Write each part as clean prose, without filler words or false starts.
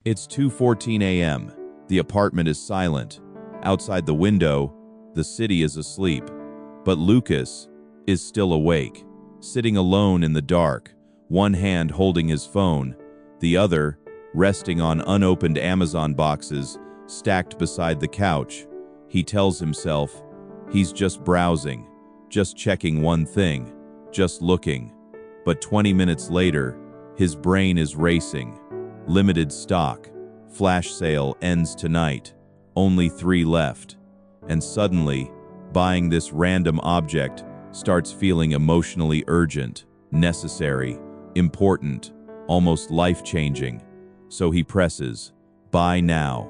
It's 2:14 a.m. The apartment is silent. Outside the window, the city is asleep. But Lucas is still awake, sitting alone in the dark, one hand holding his phone, the other resting on unopened Amazon boxes stacked beside the couch. He tells himself he's just browsing, just checking one thing, just looking. But 20 minutes later, his brain is racing. Limited stock. Flash sale ends tonight. Only 3 left. And suddenly, buying this random object starts feeling emotionally urgent, necessary, important, almost life-changing. So he presses, "Buy now."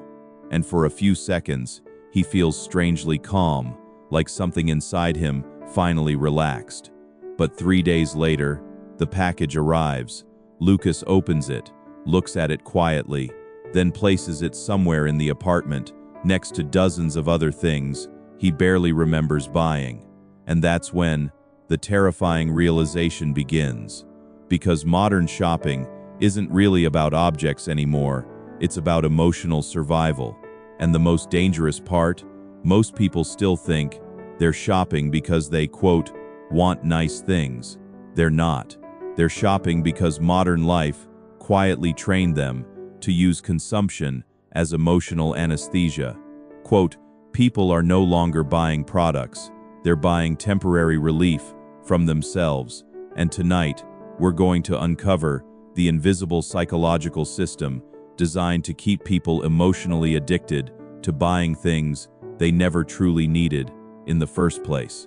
And for a few seconds, he feels strangely calm, like something inside him finally relaxed. But 3 days later, the package arrives. Lucas opens it, looks at it quietly, then places it somewhere in the apartment, next to dozens of other things he barely remembers buying. And that's when the terrifying realization begins. Because modern shopping isn't really about objects anymore, it's about emotional survival. And the most dangerous part, most people still think they're shopping because they, quote, want nice things. They're not. They're shopping because modern life quietly trained them to use consumption as emotional anesthesia. Quote, people are no longer buying products. They're buying temporary relief from themselves. And tonight, we're going to uncover the invisible psychological system designed to keep people emotionally addicted to buying things they never truly needed in the first place.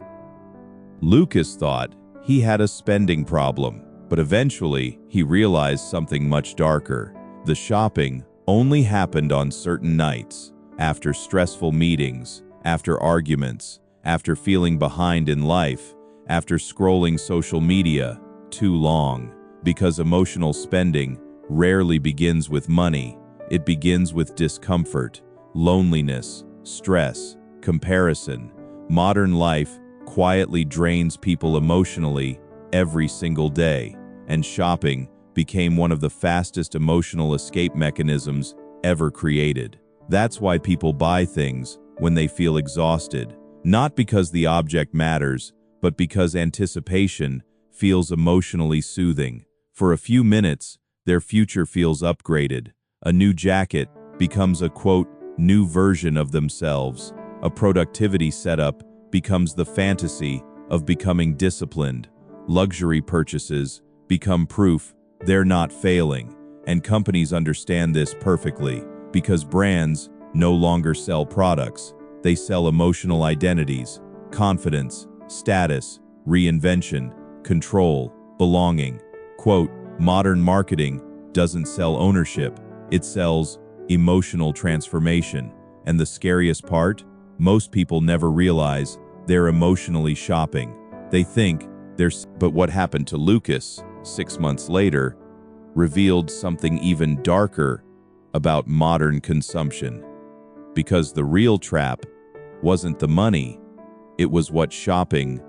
Lucas thought he had a spending problem, but eventually he realized something much darker. The shopping only happened on certain nights, after stressful meetings, after arguments, after feeling behind in life, after scrolling social media too long. Because emotional spending rarely begins with money. It begins with discomfort, loneliness, stress, comparison. Modern life quietly drains people emotionally every single day, and shopping became one of the fastest emotional escape mechanisms ever created. That's why people buy things when they feel exhausted, not because the object matters, but because anticipation feels emotionally soothing. For a few minutes, their future feels upgraded. A new jacket becomes a, quote, new version of themselves. A productivity setup becomes the fantasy of becoming disciplined. Luxury purchases become proof they're not failing. And companies understand this perfectly, because brands no longer sell products. They sell emotional identities, confidence, status, reinvention, control, belonging. Quote, modern marketing doesn't sell ownership, it sells emotional transformation. And the scariest part? Most people never realize they're emotionally shopping. They think but what happened to Lucas 6 months later revealed something even darker about modern consumption. Because the real trap wasn't the money, it was what shopping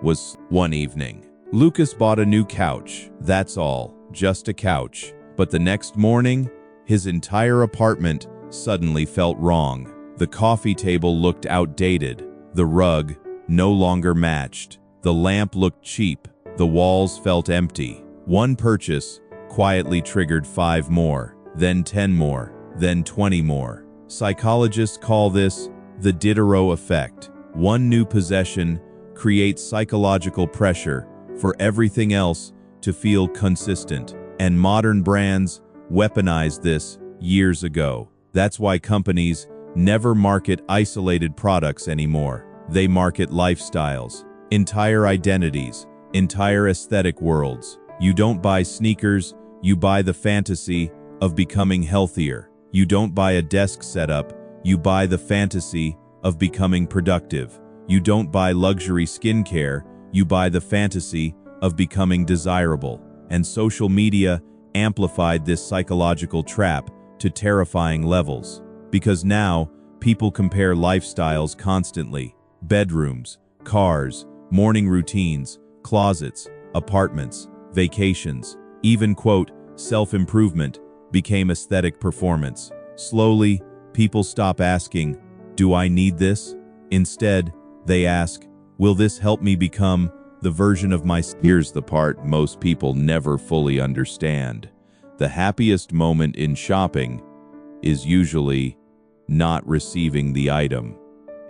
was. One evening, Lucas bought a new couch. That's all, just a couch. But the next morning, his entire apartment suddenly felt wrong. The coffee table looked outdated. The rug no longer matched. The lamp looked cheap. The walls felt empty. One purchase quietly triggered 5 more, then 10 more, then 20 more. Psychologists call this the Diderot effect. One new possession creates psychological pressure for everything else to feel consistent. And modern brands weaponized this years ago. That's why companies never market isolated products anymore. They market lifestyles, entire identities, entire aesthetic worlds. You don't buy sneakers, you buy the fantasy of becoming healthier. You don't buy a desk setup, you buy the fantasy of becoming productive. You don't buy luxury skincare, you buy the fantasy of becoming desirable. And social media amplified this psychological trap to terrifying levels. Because now, people compare lifestyles constantly. Bedrooms, cars, morning routines, closets, apartments, vacations, even, quote, self-improvement became aesthetic performance. Slowly, people stop asking, "Do I need this?" Instead, they ask, "Will this help me become the version of myself?" Here's the part most people never fully understand. The happiest moment in shopping is usually not receiving the item.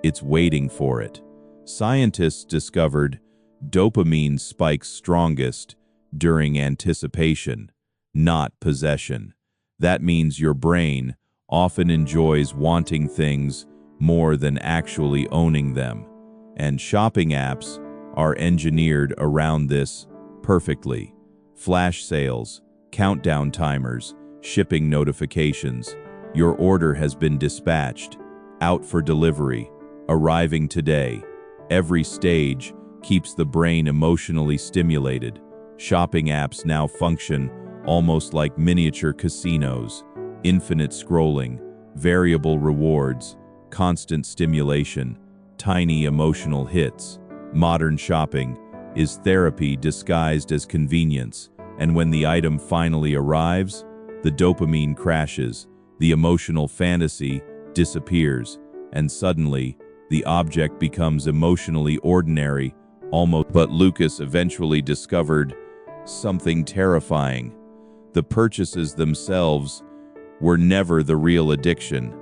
It's waiting for it. Scientists discovered dopamine spikes strongest during anticipation, not possession. That means your brain often enjoys wanting things more than actually owning them. And shopping apps are engineered around this perfectly. Flash sales, countdown timers, shipping notifications. Your order has been dispatched, out for delivery, arriving today. Every stage keeps the brain emotionally stimulated. Shopping apps now function almost like miniature casinos. Infinite scrolling, variable rewards, constant stimulation, tiny emotional hits. Modern shopping is therapy disguised as convenience, and when the item finally arrives, the dopamine crashes, the emotional fantasy disappears, and suddenly, the object becomes emotionally ordinary, almost. But Lucas eventually discovered something terrifying. The purchases themselves were never the real addiction.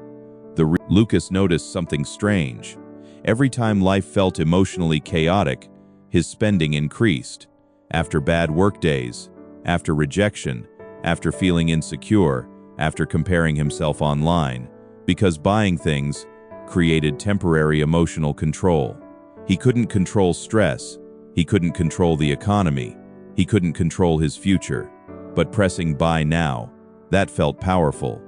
Lucas noticed something strange. Every time life felt emotionally chaotic, his spending increased. After bad work days, after rejection, after feeling insecure, after comparing himself online, because buying things created temporary emotional control. He couldn't control stress, he couldn't control the economy, he couldn't control his future. But pressing buy now, that felt powerful,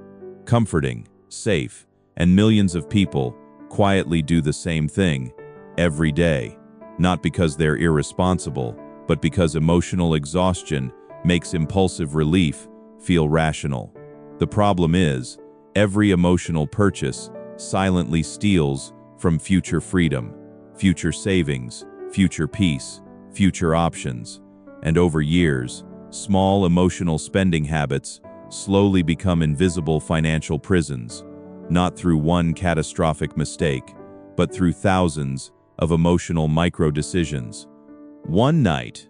comforting, safe, and millions of people quietly do the same thing every day, not because they're irresponsible, but because emotional exhaustion makes impulsive relief feel rational. The problem is, every emotional purchase silently steals from future freedom, future savings, future peace, future options. And over years, small emotional spending habits slowly become invisible financial prisons, not through one catastrophic mistake, but through thousands of emotional micro-decisions. One night,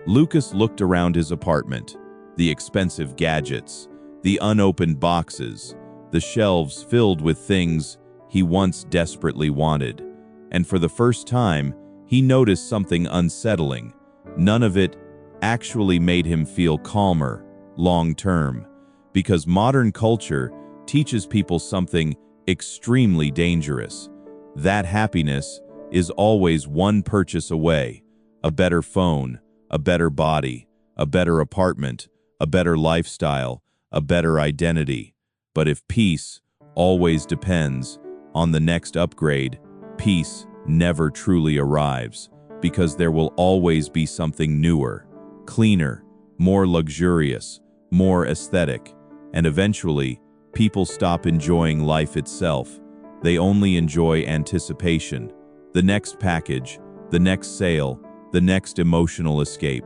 Lucas looked around his apartment, the expensive gadgets, the unopened boxes, the shelves filled with things he once desperately wanted. And for the first time, he noticed something unsettling. None of it actually made him feel calmer, long-term, because modern culture teaches people something extremely dangerous. That happiness is always one purchase away: a better phone, a better body, a better apartment, a better lifestyle, a better identity. But if peace always depends on the next upgrade, peace never truly arrives, because there will always be something newer, cleaner, more luxurious, more aesthetic, and eventually, people stop enjoying life itself. They only enjoy anticipation, the next package, the next sale, the next emotional escape.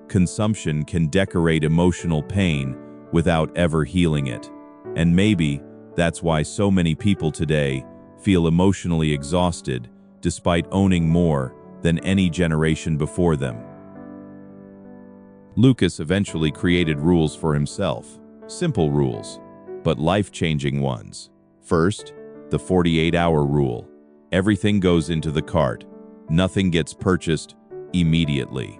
Consumption can decorate emotional pain without ever healing it. And maybe that's why so many people today feel emotionally exhausted despite owning more than any generation before them. Lucas eventually created rules for himself. Simple rules, but life-changing ones. First, the 48-hour rule. Everything goes into the cart. Nothing gets purchased immediately,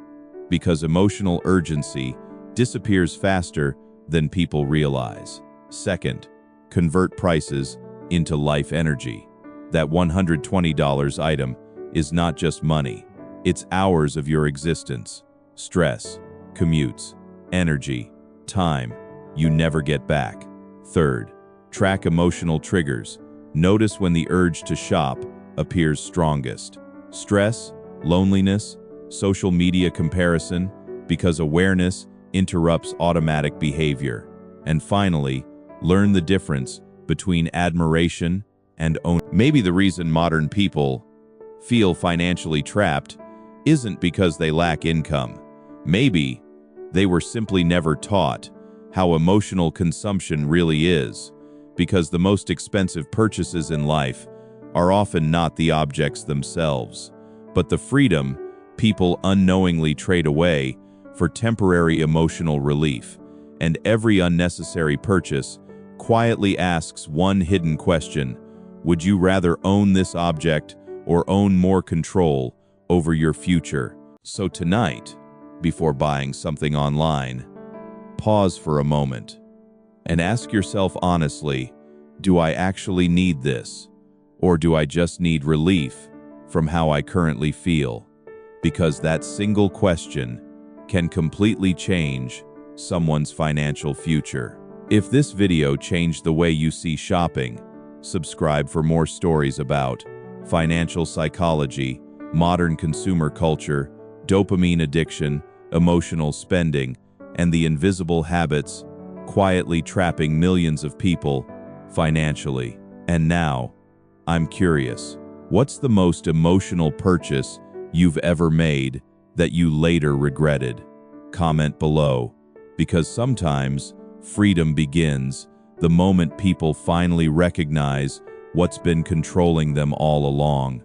because emotional urgency disappears faster than people realize. Second, convert prices into life energy. That $120 item is not just money. It's hours of your existence. Stress, commutes, energy, time you never get back. Third, track emotional triggers. Notice when the urge to shop appears strongest. Stress, loneliness, social media comparison, because awareness interrupts automatic behavior. And finally, learn the difference between admiration and own. Maybe the reason modern people feel financially trapped isn't because they lack income. Maybe they were simply never taught how emotional consumption really is, because the most expensive purchases in life are often not the objects themselves, but the freedom people unknowingly trade away for temporary emotional relief. And every unnecessary purchase quietly asks one hidden question: would you rather own this object or own more control over your future? So tonight, before buying something online, pause for a moment and ask yourself honestly, do I actually need this? Or do I just need relief from how I currently feel? Because that single question can completely change someone's financial future. If this video changed the way you see shopping, subscribe for more stories about financial psychology, modern consumer culture, dopamine addiction, emotional spending, and the invisible habits quietly trapping millions of people financially. And now, I'm curious, what's the most emotional purchase you've ever made that you later regretted? Comment below, because sometimes freedom begins the moment people finally recognize what's been controlling them all along.